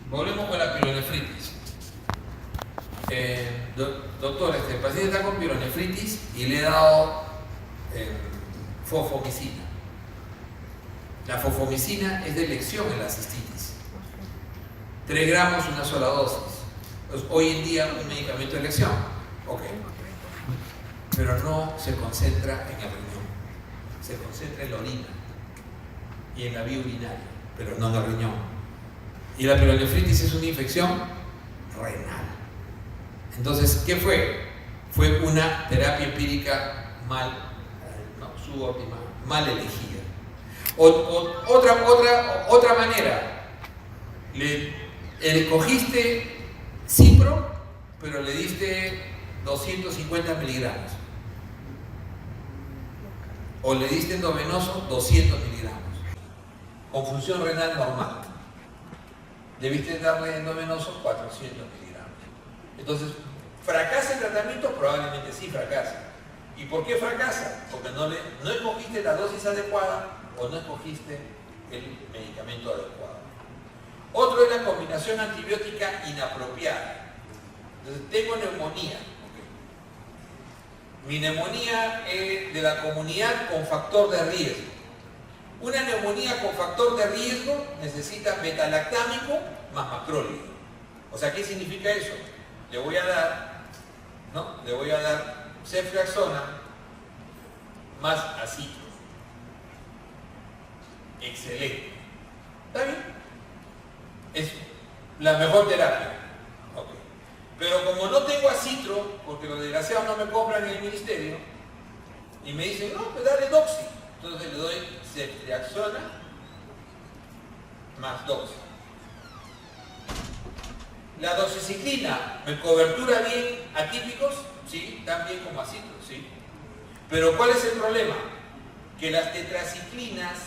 Volvemos con la pielonefritis. Doctor, el paciente está con pielonefritis y le he dado fosfomicina. La fosfomicina es de elección en la cistitis. 3 gramos, una sola dosis. Entonces, hoy en día un medicamento de elección. Ok. Pero no se concentra en el riñón. Se concentra en la orina y en la vía urinaria, pero no en el riñón. Y la pielonefritis es una infección renal. Entonces, ¿qué fue? Fue una terapia empírica subóptima, mal elegida. Otra manera, le cogiste cipro, pero le diste 250 miligramos. O le diste endovenoso 200 miligramos. Con función renal normal. Debiste darle endovenoso 400 miligramos. Entonces, ¿fracasa el tratamiento? Probablemente sí fracasa. ¿Y por qué fracasa? Porque no escogiste la dosis adecuada o no escogiste el medicamento adecuado. Otro es la combinación antibiótica inapropiada. Entonces, tengo neumonía. Mi neumonía es de la comunidad con factor de riesgo. Una neumonía con factor de riesgo necesita betalactámico más macrólido. O sea, ¿qué significa eso? Le voy a dar ceftriaxona más acitro. Excelente. ¿Está bien? Es la mejor terapia. Okay. Pero como no tengo acitro, porque los desgraciados no me compran en el ministerio, y me dicen, no, pues dale doxi. Entonces le doy ceftriaxona más doxi. La doxiciclina, ¿me cobertura bien atípicos? Sí, también como acitro, sí. Pero ¿cuál es el problema? Que las tetraciclinas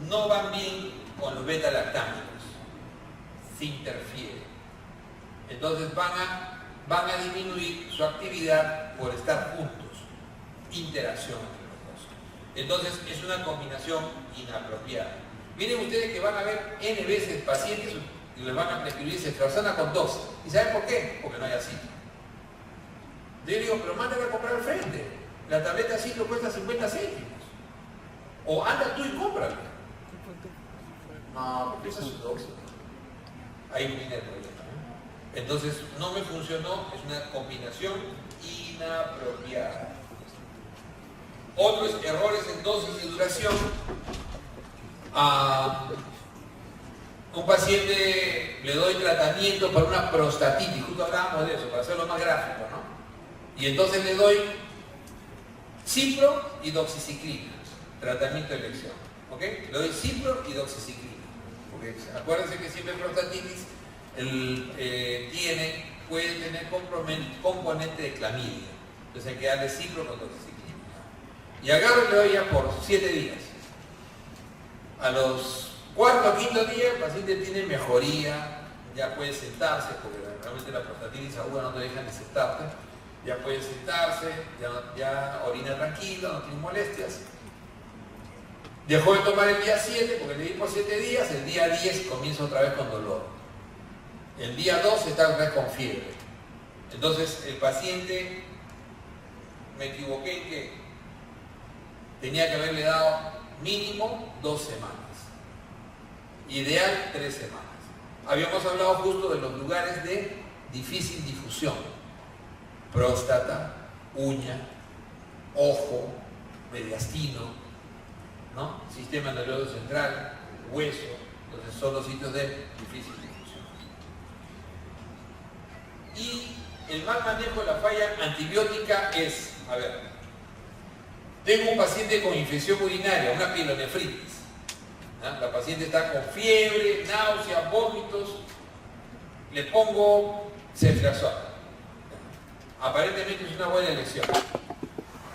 no van bien con los beta-lactámicos. Se interfieren. Entonces van a disminuir su actividad por estar juntos. Interacción entre los dos. Entonces es una combinación inapropiada. Miren ustedes que van a ver N veces pacientes y les van a prescribir ceftriaxona con dosis. ¿Y saben por qué? Porque no hay acitro. Yo digo, pero mándame a comprar al frente. La tableta acitro cuesta 50 céntimos. O anda tú y cómprala. No, porque esa es su dosis. Ahí viene el problema. Entonces no me funcionó, es una combinación inapropiada. Otros errores en dosis y duración. Un paciente le doy tratamiento para una prostatitis, justo hablábamos de eso, para hacerlo más gráfico, ¿no? Y entonces le doy cipro y doxiciclina, tratamiento de elección, ¿ok? Le doy cipro y doxiciclina, porque acuérdense que siempre prostatitis puede tener componente de clamidia, entonces hay que darle cipro con doxiciclina. Y agarro y le doy ya por 7 días. A los 4 o 5 días el paciente tiene mejoría, ya puede sentarse, porque realmente la prostatitis aguda no te deja ni sentarte, ya puede sentarse, ya orina tranquilo, no tiene molestias. Dejó de tomar el día 7 porque le di por 7 días, el día 10 comienza otra vez con dolor. El día 2 está otra vez con fiebre. Entonces el paciente, me equivoqué en que tenía que haberle dado mínimo 2 semanas. Ideal 3 semanas. Habíamos hablado justo de los lugares de difícil difusión. Próstata, uña, ojo, mediastino, ¿no? Sistema nervioso central, hueso. Entonces son los sitios de difícil difusión. Y el mal manejo de la falla antibiótica es, a ver, tengo un paciente con infección urinaria, una pielonefritis. La paciente está con fiebre, náuseas, vómitos. Le pongo ceftriaxona. Aparentemente es una buena elección.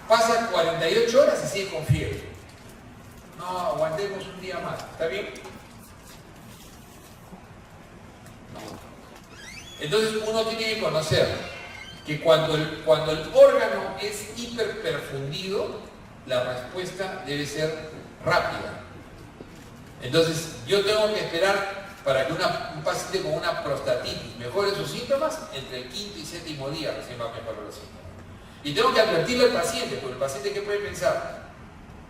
Pasa 48 horas y sigue con fiebre. No, aguantemos un día más. ¿Está bien? No. Entonces uno tiene que conocer que cuando el órgano es hiperperfundido, la respuesta debe ser rápida. Entonces yo tengo que esperar Para que un paciente con una prostatitis mejore sus síntomas, entre el quinto y séptimo día recién va a mejorar los síntomas. Y tengo que advertirle al paciente, porque el paciente, ¿qué puede pensar?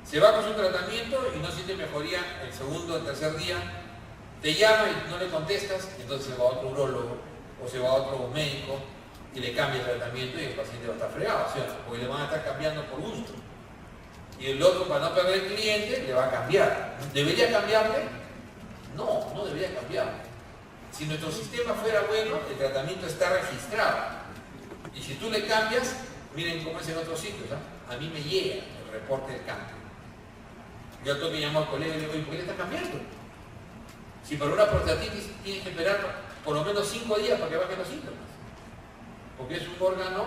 Se va con su tratamiento y no siente mejoría el segundo o el tercer día, te llama y no le contestas, entonces se va a otro urólogo o se va a otro médico y le cambia el tratamiento y el paciente va a estar fregado, ¿sí o no? Porque le van a estar cambiando por gusto. Y el otro, para no perder el cliente, le va a cambiar. ¿Debería cambiarle? No, no debería cambiarle. Si nuestro sistema fuera bueno, el tratamiento está registrado. Y si tú le cambias, miren cómo es en otros sitios, ¿eh? A mí me llega el reporte del cambio. Yo tengo que llamar al colega y le digo, ¿por qué le está cambiando? Si para una prostatitis tienes que esperar por lo menos 5 días para que bajen los síntomas. Porque es un órgano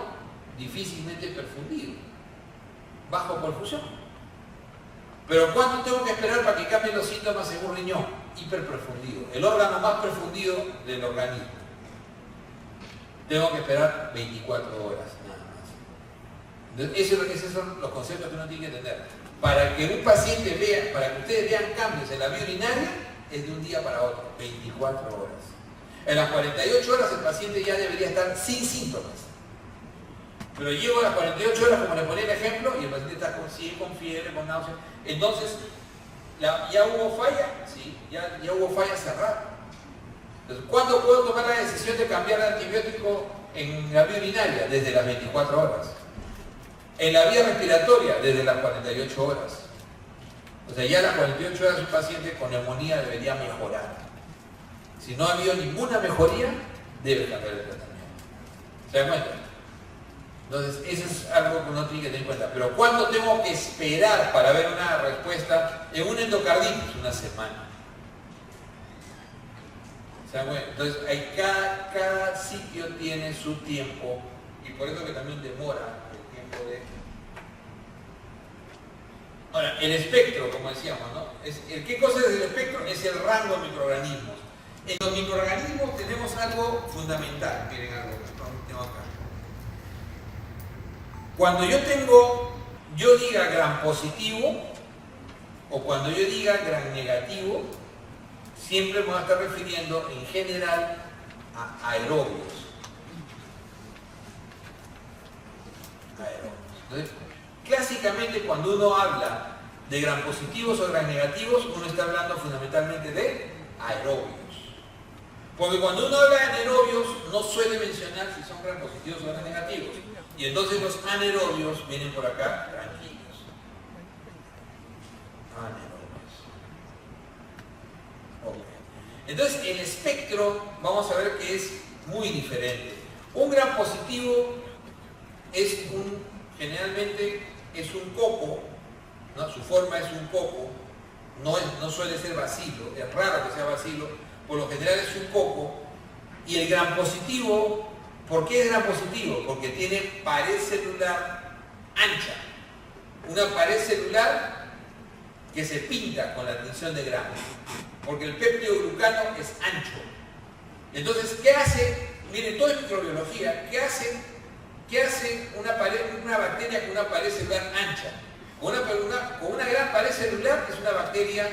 difícilmente perfundido, bajo perfusión. Pero ¿cuánto tengo que esperar para que cambien los síntomas en un riñón? Hiperperfundido, el órgano más perfundido del organismo. Tengo que esperar 24 horas, nada más. Esos son los conceptos que uno tiene que entender. Para que un paciente vea, para que ustedes vean cambios en la vía urinaria, es de un día para otro, 24 horas. En las 48 horas el paciente ya debería estar sin síntomas. Pero llego a las 48 horas, como le ponía el ejemplo, y el paciente está con fiebre, con náusea. Entonces, ¿ya hubo falla? Sí, ya hubo falla cerrada. Entonces, ¿cuándo puedo tomar la decisión de cambiar de antibiótico en la vía urinaria? Desde las 24 horas. En la vía respiratoria, desde las 48 horas. O sea, ya a las 48 horas un paciente con neumonía debería mejorar. Si no ha habido ninguna mejoría, debe cambiar el tratamiento. ¿Se dan cuenta? Entonces, eso es algo que uno tiene que tener en cuenta. Pero ¿cuánto tengo que esperar para ver una respuesta en un endocarditis? Una semana. ¿Se dan cuenta? Entonces, cada sitio tiene su tiempo y por eso que también demora el tiempo de... Ahora, el espectro, como decíamos, ¿no? ¿Qué cosa es el espectro? Es el rango de microorganismos. En los microorganismos tenemos algo fundamental. Miren algo que tengo acá. Cuando yo diga gram positivo o cuando yo diga gram negativo, siempre me voy a estar refiriendo en general a aerobios. Entonces, clásicamente cuando uno habla de gram positivos o gram negativos, uno está hablando fundamentalmente de aerobios. Porque cuando uno habla de anaerobios, no suele mencionar si son gram positivos o gram negativos. Y entonces los anaerobios vienen por acá, tranquilos. Anaerobios. Okay. Entonces el espectro, vamos a ver que es muy diferente. Un gram positivo generalmente es un coco, ¿no? Su forma es un coco, no suele ser bacilo, es raro que sea bacilo, por lo general es un coco. Y el gram positivo, ¿por qué es gram positivo? Porque tiene pared celular ancha, una pared celular que se pinta con la tinción de gram, porque el péptidoglucano es ancho. Entonces, ¿qué hace? Miren, todo es microbiología. ¿Qué hace una bacteria con una pared celular ancha? Con una gran pared celular es una bacteria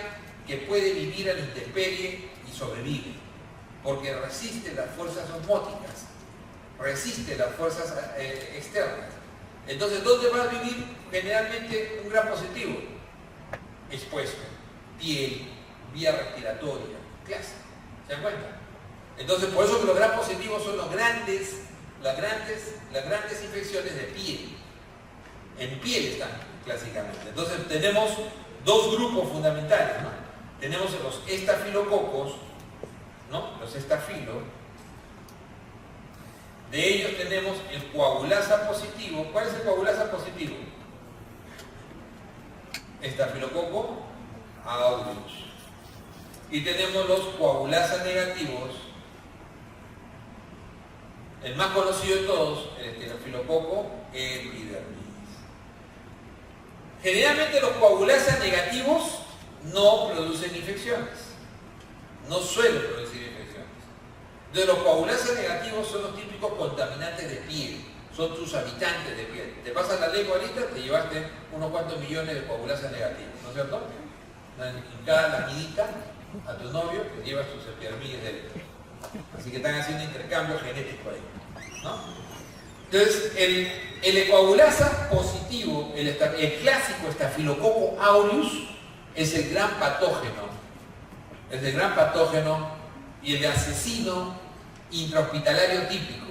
que puede vivir a la intemperie y sobrevive, porque resiste las fuerzas osmóticas, resiste las fuerzas externas. Entonces, ¿dónde va a vivir generalmente un gram positivo? Expuesto, piel, vía respiratoria, clásico. ¿Se dan cuenta? Entonces, por eso que los gram positivos son las grandes infecciones de piel. En piel están, clásicamente. Entonces, tenemos dos grupos fundamentales, ¿no? Tenemos los estafilococos, ¿no? Los estafilos. De ellos tenemos el coagulasa positivo. ¿Cuál es el coagulasa positivo? Estafilococo aureus. Y tenemos los coagulasa negativos. El más conocido de todos, el estafilococo epidermidis. Generalmente los coagulasa negativos no producen infecciones. No suelen producir infecciones. Entonces los coagulasa negativos son los típicos contaminantes de piel. Son tus habitantes de piel. Te pasas la lengua ahorita, te llevaste unos cuantos millones de coagulasa negativos, ¿no es cierto? En cada lamidita a tu novio que lleva sus epidermidis de él. Así que están haciendo intercambio genético ahí, ¿no? Entonces, el ecoagulasa positivo, el clásico Staphylococcus aureus, es el gran patógeno. Es el gran patógeno y el asesino intrahospitalario típico.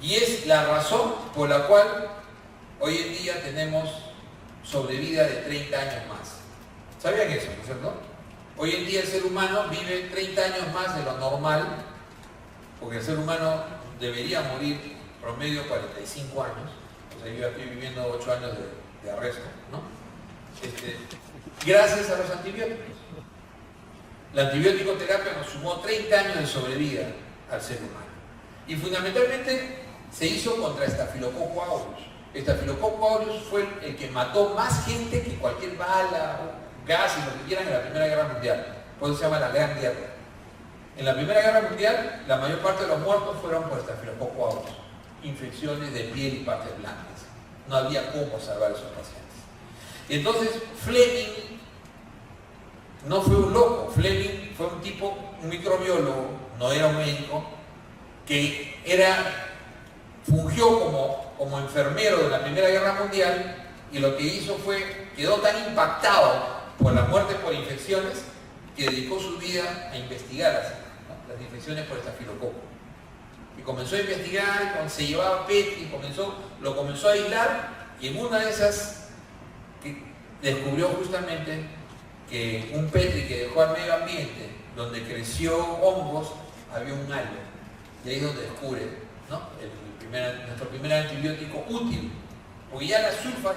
Y es la razón por la cual hoy en día tenemos sobrevida de 30 años más. ¿Sabían eso, no es cierto? Hoy en día el ser humano vive 30 años más de lo normal, porque el ser humano debería morir promedio 45 años. O sea, yo ya estoy viviendo 8 años de arresto, ¿no? Gracias a los antibióticos. La antibiótico terapia nos sumó 30 años de sobrevida al ser humano. Y fundamentalmente se hizo contra Staphylococcus aureus. Staphylococcus aureus fue el que mató más gente que cualquier bala, gas y lo que quieran en la Primera Guerra Mundial. Por eso se llama la Gran Guerra. En la Primera Guerra Mundial, la mayor parte de los muertos fueron por Staphylococcus aureus. Infecciones de piel y partes blancas. No había cómo salvar a esos pacientes. Y entonces Fleming no fue un loco. Fleming fue un tipo, un microbiólogo, no era un médico, que fungió como enfermero de la Primera Guerra Mundial, y lo que hizo fue, quedó tan impactado por la muerte por infecciones que dedicó su vida a investigar las infecciones por estafilococo. Y comenzó a investigar, se llevaba Petri, lo comenzó a aislar, y en una de esas descubrió justamente que un Petri que dejó al medio ambiente, donde creció hongos, había un halo. Y ahí es donde descubre, ¿no?, nuestro primer antibiótico útil. Porque ya las sulfas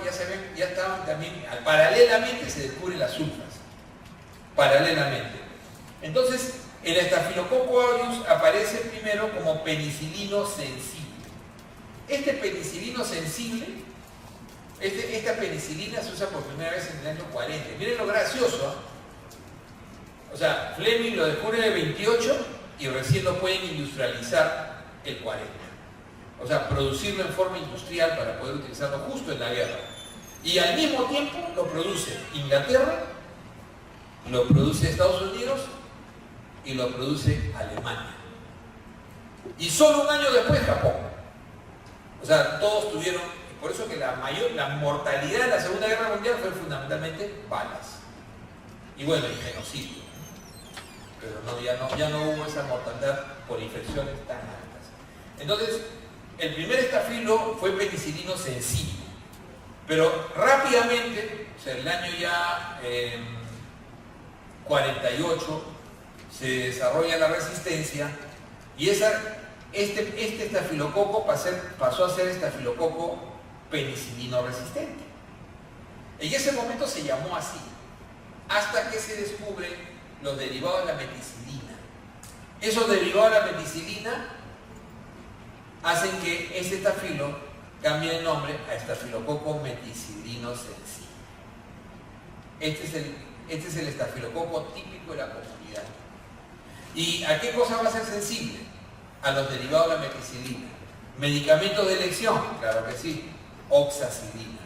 ya estaban también, paralelamente se descubren las sulfas. Paralelamente. Entonces, el Staphylococcus aureus aparece primero como penicilino sensible. Este penicilino sensible, esta penicilina se usa por primera vez en el año 40. Miren lo gracioso, ¿eh? O sea, Fleming lo descubre en el 28 y recién lo pueden industrializar el 40. O sea, producirlo en forma industrial para poder utilizarlo justo en la guerra. Y al mismo tiempo lo produce Inglaterra, lo produce Estados Unidos y lo produce Alemania. Y solo un año después Japón. O sea, todos tuvieron, por eso que la mortalidad de la Segunda Guerra Mundial fue fundamentalmente balas. Y bueno, y genocidio. Pero ya no hubo esa mortandad por infecciones tan altas. Entonces, el primer estafilo fue penicilino sensible. Pero rápidamente, o sea, el año ya 48, se desarrolla la resistencia y este estafilococo pasó a ser estafilococo penicilino resistente. En ese momento se llamó así, hasta que se descubren los derivados de la meticilina. Esos derivados de la meticilina hacen que este estafilo cambie de nombre a estafilococo meticilino sensible. Este es el estafilococo típico de la comunidad. ¿Y a qué cosa va a ser sensible? A los derivados de la meticilina. ¿Medicamentos de elección? Claro que sí. Oxacilina.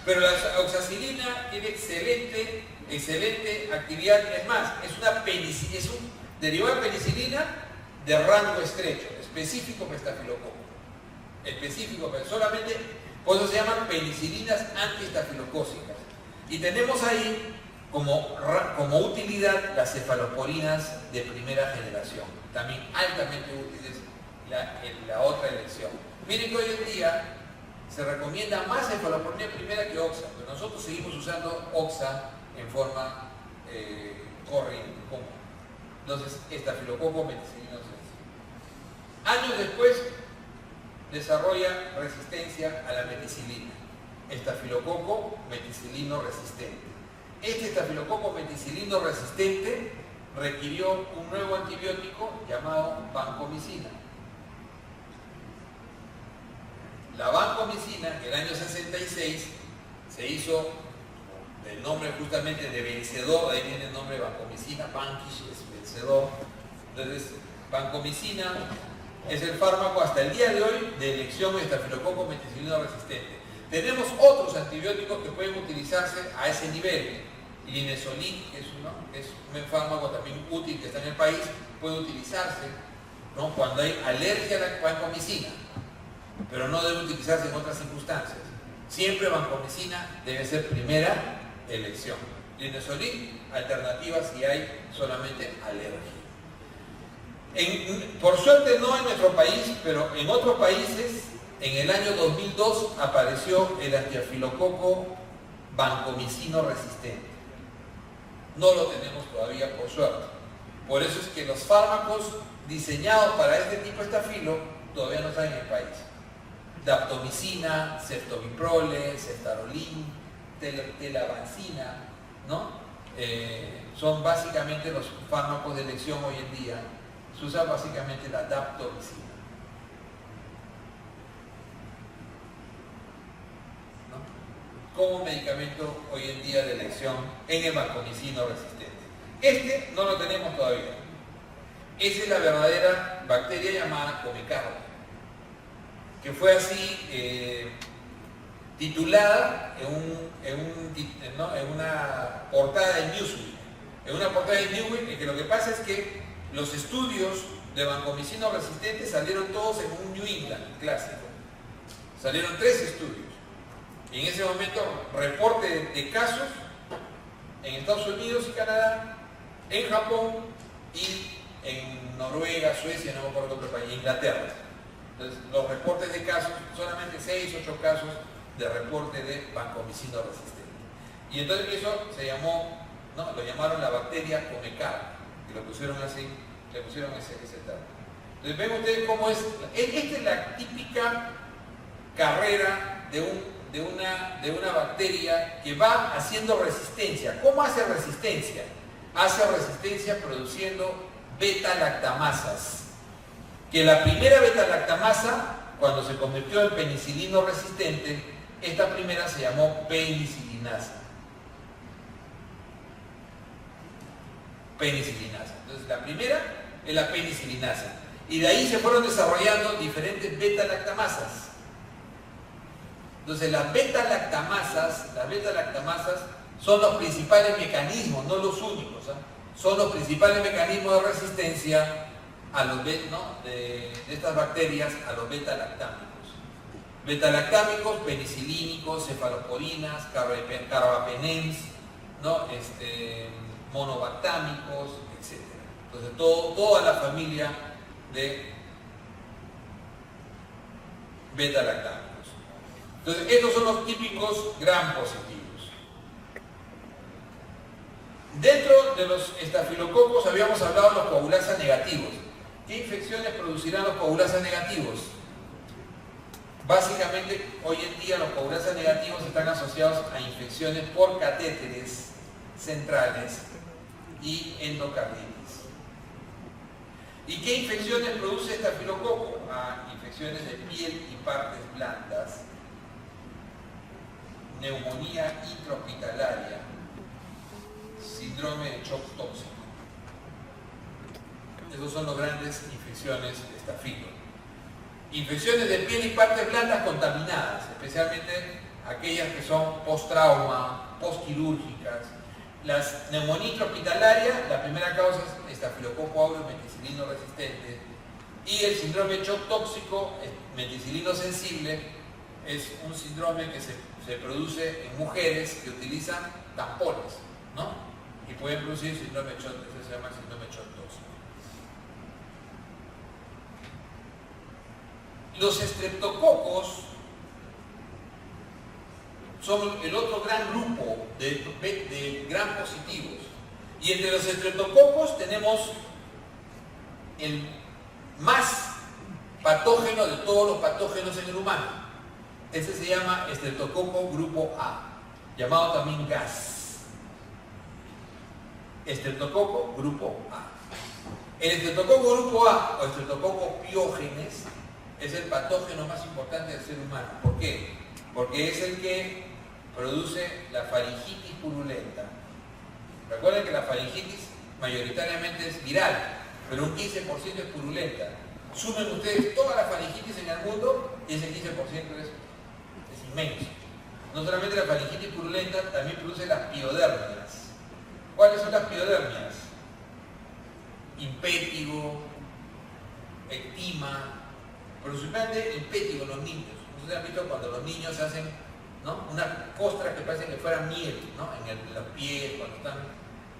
Pero la oxacilina tiene excelente actividad. Es más, es un derivado de penicilina de rango estrecho, específico para estafilococo. Específico, pero solamente, por eso se llaman penicilinas antiestafilocócicas. Y tenemos ahí como utilidad las cefalosporinas de primera generación, también altamente útiles la otra elección. Miren que hoy en día se recomienda más cefalosporina primera que oxa, pero nosotros seguimos usando oxa en forma corriente, común. Entonces, estafilococo meticilino sensible. Años después desarrolla resistencia a la meticilina. Estafilococo meticilino resistente. Este estafilococo meticilino resistente requirió un nuevo antibiótico llamado vancomicina. La vancomicina, que en el año 66 se hizo del nombre justamente de vencedor, ahí viene el nombre de vancomicina, vanquish es vencedor. Entonces, vancomicina es el fármaco hasta el día de hoy de elección de estafilococo meticilino resistente. Tenemos otros antibióticos que pueden utilizarse a ese nivel. Linezolid, que es un fármaco también útil que está en el país, puede utilizarse, ¿no?, cuando hay alergia a la vancomicina, pero no debe utilizarse en otras circunstancias. Siempre vancomicina debe ser primera elección. Linezolid, alternativa si hay solamente alergia. Por suerte no en nuestro país, pero en otros países, en el año 2002 apareció el antiafilococo vancomicino resistente. No lo tenemos todavía, por suerte. Por eso es que los fármacos diseñados para este tipo de estafilo todavía no están en el país. Daptomicina, ceftobiprole, ceftarolin, telavancina, ¿no? Son básicamente los fármacos de elección hoy en día. Se usa básicamente la daptomicina, ¿no?, como medicamento hoy en día de elección en el vancomicino resistente. Este no lo tenemos todavía. Esa es la verdadera bacteria llamada Comecardia, que fue así titulada en una portada de Newsweek. En una portada de Newsweek, que lo que pasa es que los estudios de vancomicino resistente salieron todos en un New England clásico. Salieron 3 estudios. Y en ese momento, reporte de casos en Estados Unidos y Canadá, en Japón y en Noruega, Suecia, no me acuerdo qué otro país, Inglaterra. Entonces, los reportes de casos, solamente 6 o 8 casos de reporte de vancomicino resistente. Y entonces eso se llamó, ¿no?, lo llamaron la bacteria Comecardia, y lo pusieron así, le pusieron ese término. Entonces ven ustedes cómo es. Esta es la típica carrera de una bacteria que va haciendo resistencia. ¿Cómo hace resistencia? Hace resistencia produciendo beta-lactamasas. Que la primera beta-lactamasa, cuando se convirtió en penicilino resistente, esta primera se llamó penicilinasa. Entonces la primera es la penicilinasa. Y de ahí se fueron desarrollando diferentes beta-lactamasas. Entonces las beta-lactamasas son los principales mecanismos, no los únicos, son los principales mecanismos de resistencia a los de estas bacterias a los beta-lactámicos. Beta-lactámicos, penicilínicos, cefalosporinas, carbapenems, ¿no?, monobactámicos, etc. Entonces toda la familia de beta-lactámicos. Entonces estos son los típicos gram positivos. Dentro de los estafilococos habíamos hablado de los coagulasa negativos. ¿Qué infecciones producirán los coagulasa negativos? Básicamente, hoy en día los coagulasa negativos están asociados a infecciones por catéteres centrales y endocarditis. ¿Y qué infecciones produce estafilococo? Infecciones de piel y partes blandas, neumonía intrahospitalaria, síndrome de shock tóxico. Esas son las grandes infecciones de estafilo. Infecciones de piel y partes blandas contaminadas, especialmente aquellas que son post-trauma, post-quirúrgicas. Las neumonía intrahospitalaria, la primera causa es estafilococo aureus meticilino resistente, y el síndrome de shock tóxico, meticilino sensible, es un síndrome que se produce en mujeres que utilizan tampones, ¿no?, y pueden producir síndrome de shock, eso se llama síndrome de shock tóxico. Los estreptococos son el otro gran grupo de gram positivos. Y entre los estreptococos tenemos el más patógeno de todos los patógenos en el humano. Este se llama estreptococo grupo A, llamado también gas. Estreptococo grupo A. El estreptococo grupo A o estreptococo piógenes es el patógeno más importante del ser humano. ¿Por qué? Porque es el que produce la faringitis purulenta. Recuerden que la faringitis mayoritariamente es viral, pero un 15% es purulenta. Sumen ustedes toda la faringitis en el mundo y ese 15% es es inmenso. No solamente la faringitis purulenta, también produce las piodermias. ¿Cuáles son las piodermias? Impétigo, ectima, principalmente impétigo en los niños. Ustedes han visto cuando los niños hacen, ¿no?, unas costras que parecen que fueran miel, ¿no?, en los pies,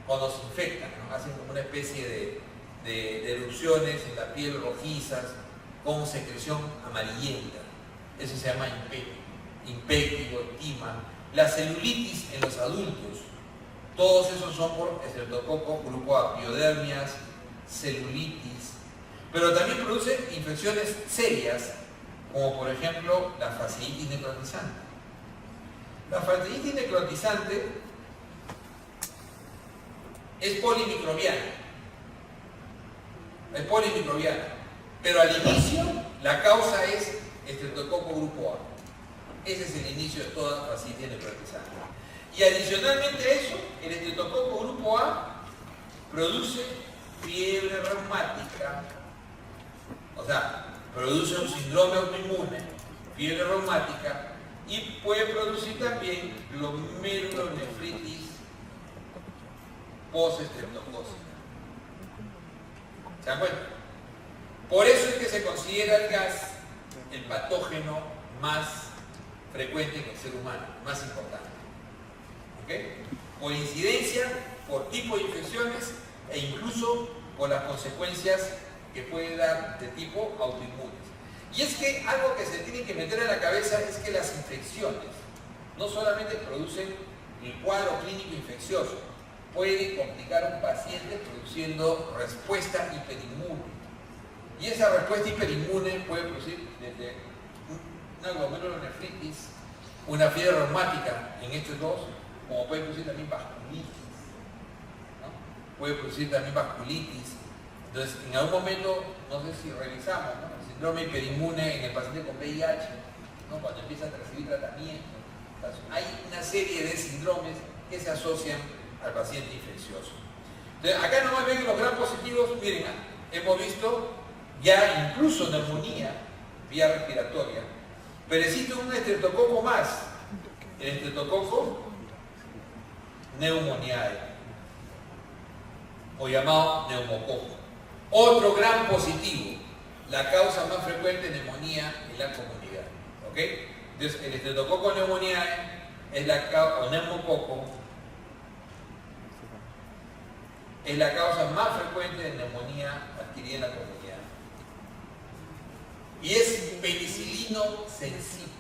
cuando se infectan, ¿no?, hacen como una especie de erupciones en la piel rojizas con secreción amarillenta. Eso se llama impétigo, ectima. La celulitis en los adultos, todos esos son por estreptococo grupo A, piodermias, celulitis, pero también produce infecciones serias, como por ejemplo la fasciitis necrotizante. La fasciitis necrotizante es polimicrobiana, pero al inicio la causa es estreptococo grupo A. Ese es el inicio de toda fasciitis necrotizante. Y adicionalmente a eso, el estreptococo grupo A produce fiebre reumática, o sea, produce un síndrome autoinmune, fiebre reumática, y puede producir también glomerulonefritis postestreptocócica. ¿Se dan cuenta? Por eso es que se considera el gas el patógeno más frecuente en el ser humano, más importante. ¿Ok? Por incidencia, por tipo de infecciones e incluso por las consecuencias que puede dar de tipo autoinmunes. Y es que algo que se tiene que meter en la cabeza es que las infecciones no solamente producen el cuadro clínico infeccioso, puede complicar a un paciente produciendo respuesta hiperinmune. Y esa respuesta hiperinmune puede producir desde una glomerulonefritis, una fiebre reumática en estos dos, como puede producir también vasculitis, ¿no? Puede producir también vasculitis. Entonces, en algún momento, no sé si revisamos, ¿no?, el síndrome hiperinmune en el paciente con VIH, ¿no?, cuando empieza a recibir tratamiento. Entonces, hay una serie de síndromes que se asocian al paciente infeccioso. Entonces, acá nomás ven los gran positivos. Miren, hemos visto ya incluso neumonía vía respiratoria, pero existe un estreptococo más, el estreptococo pneumoniae, o llamado neumococo. Otro gran positivo, la causa más frecuente de neumonía en la comunidad. ¿Ok? Entonces, el estreptococo pneumoniae es la causa, o neumococo, es la causa más frecuente de neumonía adquirida en la comunidad. Y es penicilino sensible.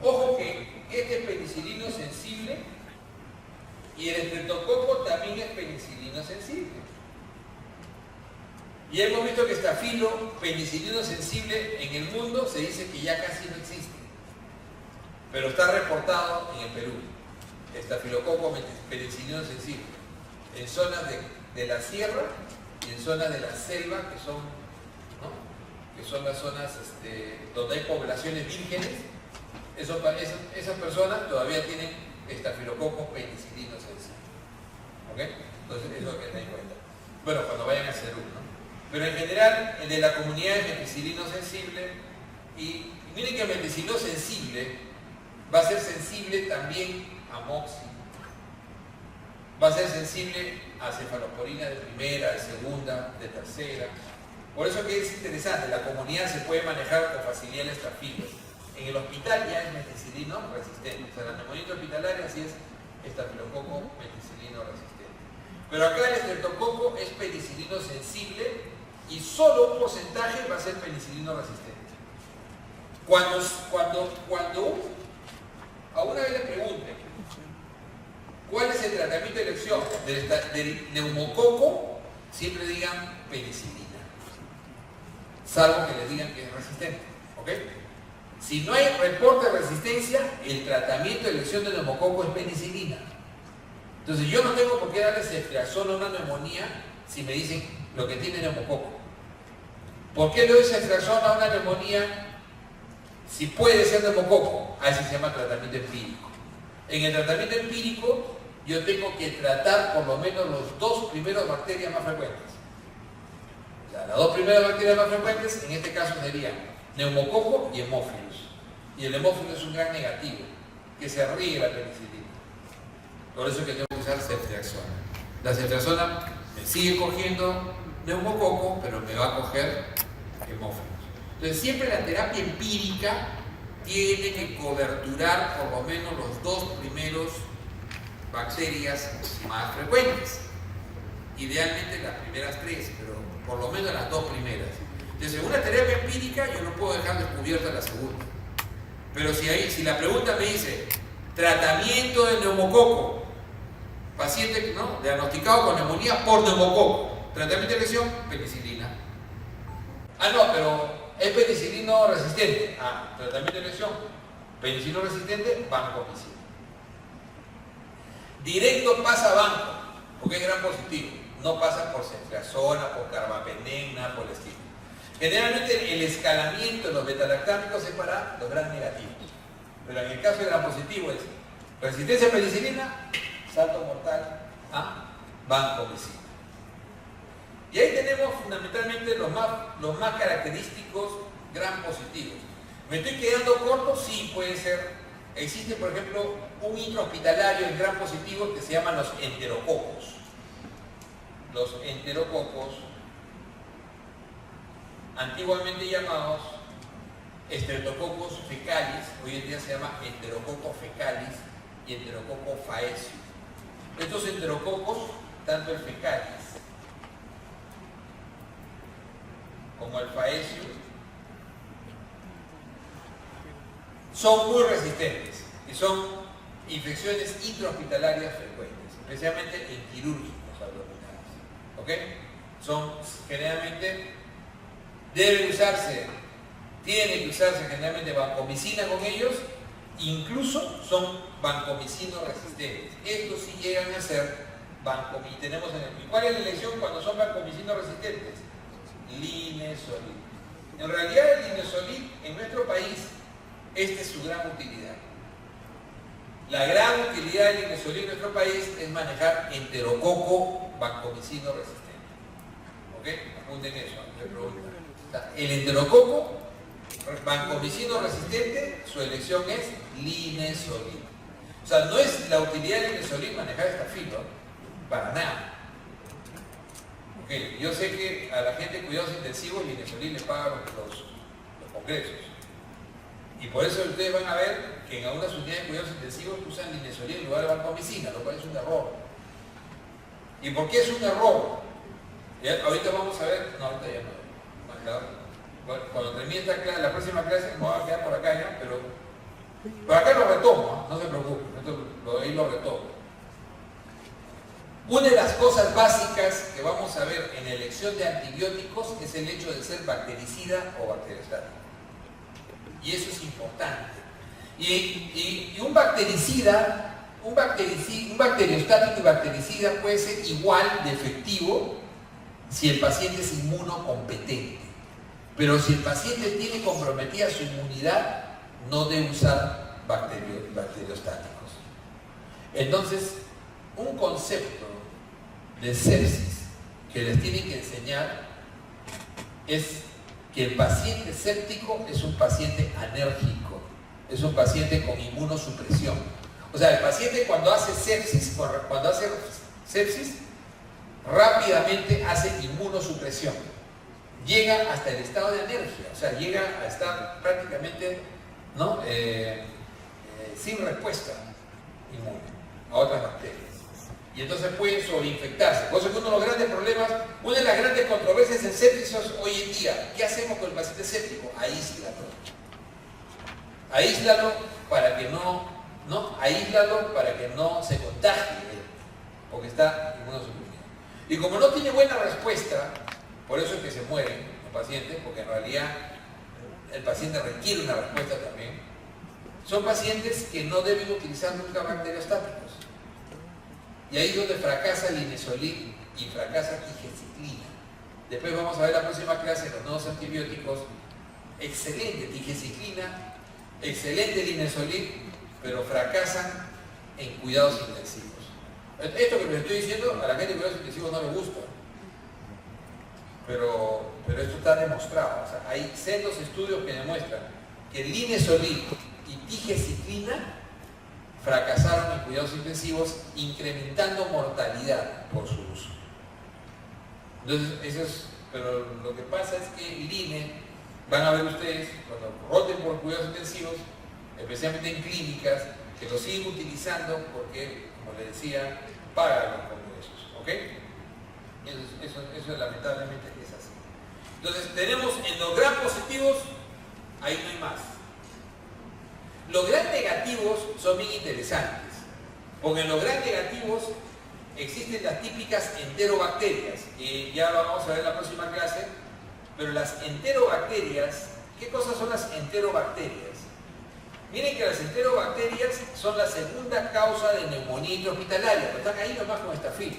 Ojo que este es penicilino sensible y el estreptococo también es penicilino sensible. Y hemos visto que estafilo, penicilino sensible, en el mundo se dice que ya casi no existe, pero está reportado en el Perú. Estafilococo penicilino sensible en zonas de la sierra y en zonas de la selva, que son, ¿no?, que son las zonas donde hay poblaciones vírgenes. Esas personas todavía tienen estafilococo penicilino sensible. ¿Ok? Entonces eso es lo que tener en cuenta. Bueno, cuando vayan a Perú, ¿no? Pero en general el de la comunidad es meticilino sensible, y miren que el meticilino sensible va a ser sensible también a moxi, va a ser sensible a cefalosporina de primera, de segunda, de tercera. Por eso que es interesante, la comunidad se puede manejar con facilidad el estafilo. En el hospital ya es meticilino resistente, o sea, la neumonía hospitalaria sí es estafilococo meticilino resistente. Pero acá el estreptococo es penicilino sensible y solo un porcentaje va a ser penicilino resistente. Cuando a una vez le pregunten cuál es el tratamiento de elección del neumococo, siempre digan penicilina, salvo que les digan que es resistente. ¿Ok? Si no hay reporte de resistencia, el tratamiento de elección del neumococo es penicilina. Entonces yo no tengo por qué darle ceftriaxona a una neumonía si me dicen lo que tiene neumococo. ¿Por qué le doy ceftriaxona a una neumonía si puede ser neumococo? A eso se llama tratamiento empírico. En el tratamiento empírico yo tengo que tratar por lo menos los dos primeros bacterias más frecuentes. O sea, las dos primeras bacterias más frecuentes en este caso serían neumococo y hemófilos. Y el hemófilo es un gran negativo, que se ríe la penicilina. Por eso es que tengo que usar ceftriaxona. La ceftriaxona me sigue cogiendo neumococo, pero me va a coger hemófilos. Entonces siempre la terapia empírica tiene que coberturar por lo menos los 2 primeros bacterias más frecuentes. Idealmente las primeras 3, pero por lo menos las 2 primeras. Entonces, en una terapia empírica yo no puedo dejar descubierta la segunda. Pero si la pregunta me dice, tratamiento de neumococo, paciente, ¿no?, diagnosticado con neumonía por neumococo, tratamiento de lesión, penicilina. Ah, no, pero es penicilino resistente. Ah, tratamiento de lesión, penicilino resistente, vancomicina. Directo pasa a banco, porque es gran positivo. No pasa por ceftriaxona, por carbapenem, por el estilo. Generalmente el escalamiento de los betalactámicos es para los gran negativos. Pero en el caso de gran positivo es resistencia a penicilina, salto mortal a vancomicina. Y ahí tenemos fundamentalmente los más característicos gran positivos. ¿Me estoy quedando corto? Sí, puede ser. Existe, por ejemplo, un intrahospitalario en gran positivo que se llaman los enterococos. Los enterococos, antiguamente llamados Streptococcus fecalis, hoy en día se llama Enterococcus fecalis y Enterococcus faecium. Estos enterococos, tanto el fecalis como el faecium, son muy resistentes y son infecciones intrahospitalarias frecuentes, especialmente en quirúrgicos abdominales. ¿Ok? Son generalmente, tiene que usarse generalmente vancomicina con ellos, incluso son vancomicino resistentes. Estos sí llegan a ser vancomicina. ¿Y cuál es la elección cuando son vancomicino resistentes? Linezolid. En realidad el linezolid en nuestro país, esta es su gran utilidad. La gran utilidad del linezolid en nuestro país es manejar enterococo vancomicino resistente. ¿Ok? Apunten eso, me preguntan. El enterococo vancomicino resistente, su elección es linezolid. O sea, no es la utilidad del linezolid manejar estafilo, para nada. Okay. Yo sé que a la gente de cuidados intensivos linezolid le paga los congresos. Y por eso ustedes van a ver que en algunas unidades de cuidados intensivos usan linezolid en lugar de vancomicina, lo cual es un error. ¿Y por qué es un error? ¿Ya? Ahorita vamos a ver, no, ahorita ya no. Bueno, cuando termine esta clase, la próxima clase me voy a quedar por acá ya, pero por acá lo retomo, no se preocupen, ahí lo retomo. Una de las cosas básicas que vamos a ver en la elección de antibióticos es el hecho de ser bactericida o bacteriostático. Y eso es importante. Y un bactericida, un bacteriostático y bactericida puede ser igual de efectivo si el paciente es inmunocompetente. Pero si el paciente tiene comprometida su inmunidad, no debe usar bacteriostáticos. Entonces, un concepto de sepsis que les tienen que enseñar es que el paciente séptico es un paciente anérgico, es un paciente con inmunosupresión. O sea, el paciente cuando hace sepsis rápidamente hace inmunosupresión. Llega hasta el estado de alergia, o sea, llega a estar prácticamente, ¿no?, sin respuesta inmune a otras bacterias. Y entonces pueden sobreinfectarse. Por eso que uno de los grandes problemas, una de las grandes controversias en sépticos hoy en día, ¿qué hacemos con el paciente séptico? Aíslalo. Aíslalo para que no se contagie, porque está inmunosuprimido. Y como no tiene buena respuesta, por eso es que se mueren los pacientes, porque en realidad el paciente requiere una respuesta también. Son pacientes que no deben utilizar nunca bacteriostáticos. Y ahí es donde fracasa el linezolid y fracasa tigecyclina. Después vamos a ver la próxima clase los nuevos antibióticos. Excelente tigecyclina, excelente linezolid, pero fracasan en cuidados intensivos. Esto que les estoy diciendo a la gente de cuidados intensivos no les gusta. pero esto está demostrado. O sea, hay sendos estudios que demuestran que el linezolid y tigecyclina fracasaron en cuidados intensivos, incrementando mortalidad por su uso. Entonces, eso es, pero lo que pasa es que el INE, van a ver ustedes, cuando roten por cuidados intensivos, especialmente en clínicas, que lo siguen utilizando porque, como les decía, pagan los congresos, ¿ok? Eso lamentablemente es así. Entonces, tenemos en los gram positivos, ahí no hay más. Los gram negativos son bien interesantes, porque en los gram negativos existen las típicas enterobacterias, que ya lo vamos a ver en la próxima clase, pero las enterobacterias, ¿qué cosas son las enterobacterias? Miren que las enterobacterias son la segunda causa de neumonía intrahospitalaria, pero están ahí nomás con estafilo.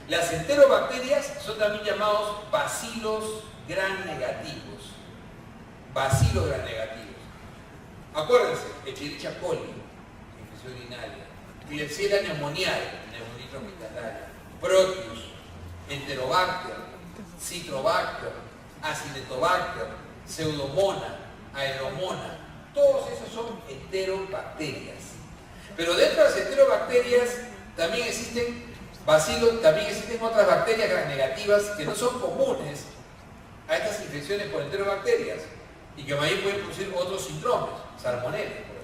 Las enterobacterias son también llamados bacilos gram negativos. Bacilos gram negativos. Acuérdense, Escherichia coli, infección urinaria, Klebsiella pneumoniae, neumonía intrahospitalaria, Proteus, Enterobacter, Citrobacter, Acinetobacter, Pseudomonas, Aeromonas, todos esos son enterobacterias. Pero dentro de las enterobacterias también existen bacilos, también existen otras bacterias gram negativas que no son comunes a estas infecciones por enterobacterias y que también pueden producir otros síndromes, salmonella, por ejemplo.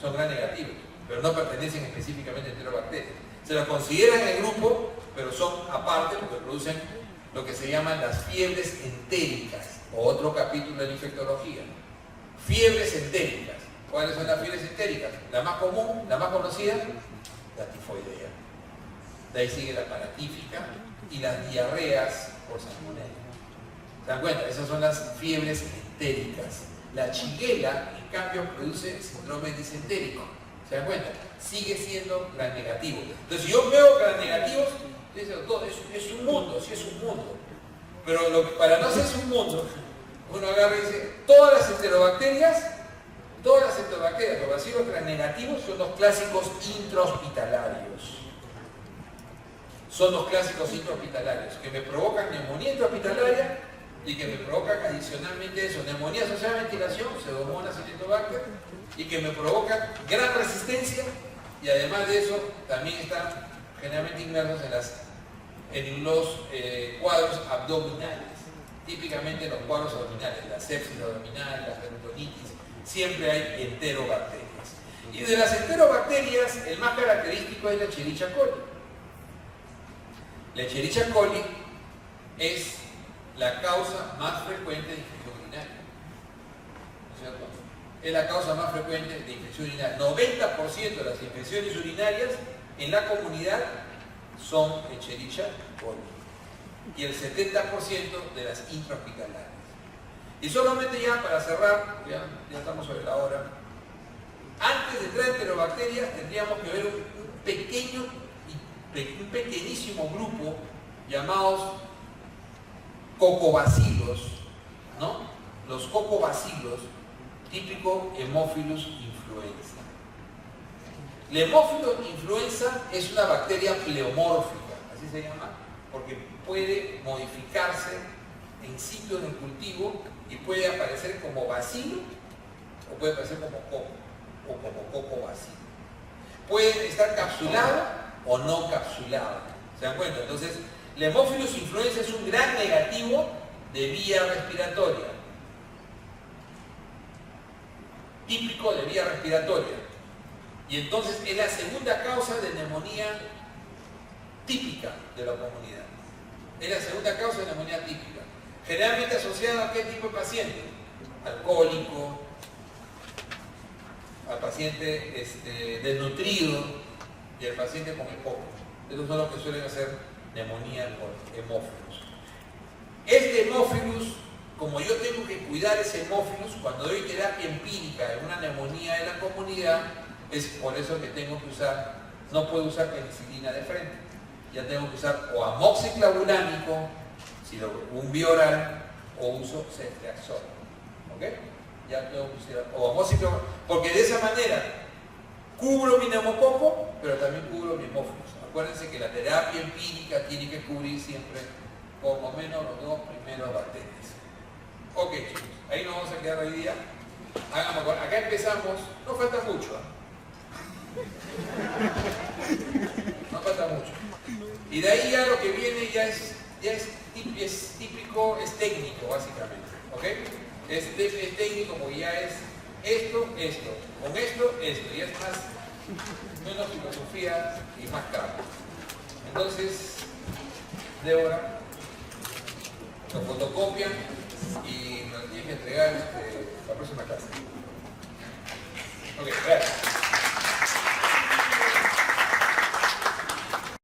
Son gram negativos, pero no pertenecen específicamente a enterobacterias. Se los consideran en el grupo, pero son aparte porque producen lo que se llaman las fiebres entéricas, o otro capítulo de la infectología. Fiebres entéricas. ¿Cuáles son las fiebres entéricas? La más común, la más conocida, la tifoidea. De ahí sigue la paratífica y las diarreas por salmonella. ¿Se dan cuenta? Esas son las fiebres entéricas. La shigella, en cambio, produce síndrome disentérico. ¿Se dan cuenta? Sigue siendo gram negativo. Entonces, si yo veo gram negativos, es un mundo, sí es un mundo. Pero para no hacerse un mundo, uno agarra y dice, todas las enterobacterias, los bacilos gram negativos son los clásicos intrahospitalarios. Son los clásicos intrahospitalarios, que me provocan neumonía intrahospitalaria y que me provocan adicionalmente eso, neumonía asociada a ventilación, Pseudomonas y Acinetobacter, y que me provocan gran resistencia, y además de eso también están generalmente inmersos en los cuadros abdominales, típicamente los cuadros abdominales, la sepsis abdominal, la peritonitis, siempre hay enterobacterias. Y de las enterobacterias, el más característico es la Escherichia coli. La Escherichia coli es la causa más frecuente de infección urinaria. ¿No es cierto? Es la causa más frecuente de infección urinaria. 90% de las infecciones urinarias en la comunidad son Escherichia coli. Y el 70% de las intrahospitalarias. Y solamente ya para cerrar, ya estamos sobre la hora, antes de entrar en enterobacterias tendríamos que ver un pequeñísimo grupo llamados cocobacilos, ¿no? Los cocobacilos, típico Haemophilus influenza. La Haemophilus influenza es una bacteria pleomórfica, así se llama, porque puede modificarse en sitio en el cultivo y puede aparecer como bacilo o puede aparecer como coco o como cocobacilo. Puede estar capsulado o no capsulado. ¿Se dan cuenta? Entonces, la Haemophilus influenza es un gran negativo de vía respiratoria. Típico de vía respiratoria. Y entonces es la segunda causa de neumonía típica de la comunidad. Es la segunda causa de neumonía típica. Generalmente asociada a qué tipo de paciente? Alcohólico, al paciente desnutrido y al paciente con EPOC. Esos son los que suelen hacer neumonía por Haemophilus. Este Haemophilus, como yo tengo que cuidar ese Haemophilus, cuando doy terapia empírica en una neumonía de la comunidad, es por eso que tengo que usar, no puedo usar penicilina de frente. Ya tengo que usar o amoxiclavulámico, un bioral, o uso ceftriaxona. ¿Ok? Ya tengo que usar o amoxiclavulámico, porque de esa manera cubro mi neumococo, pero también cubro mi Haemophilus. Acuérdense que la terapia empírica tiene que cubrir siempre por lo menos los 2 primeros batetes. Ok, chicos, ahí nos vamos a quedar hoy día. Hagamos, acá empezamos, no falta mucho. No falta mucho. Y de ahí ya lo que viene ya es típico, es técnico básicamente. ¿Ok? Es técnico porque ya es esto, con esto, y es más, menos filosofía y más campo. Entonces, Débora, lo fotocopian y nos tienen que entregar la próxima clase. Ok, gracias.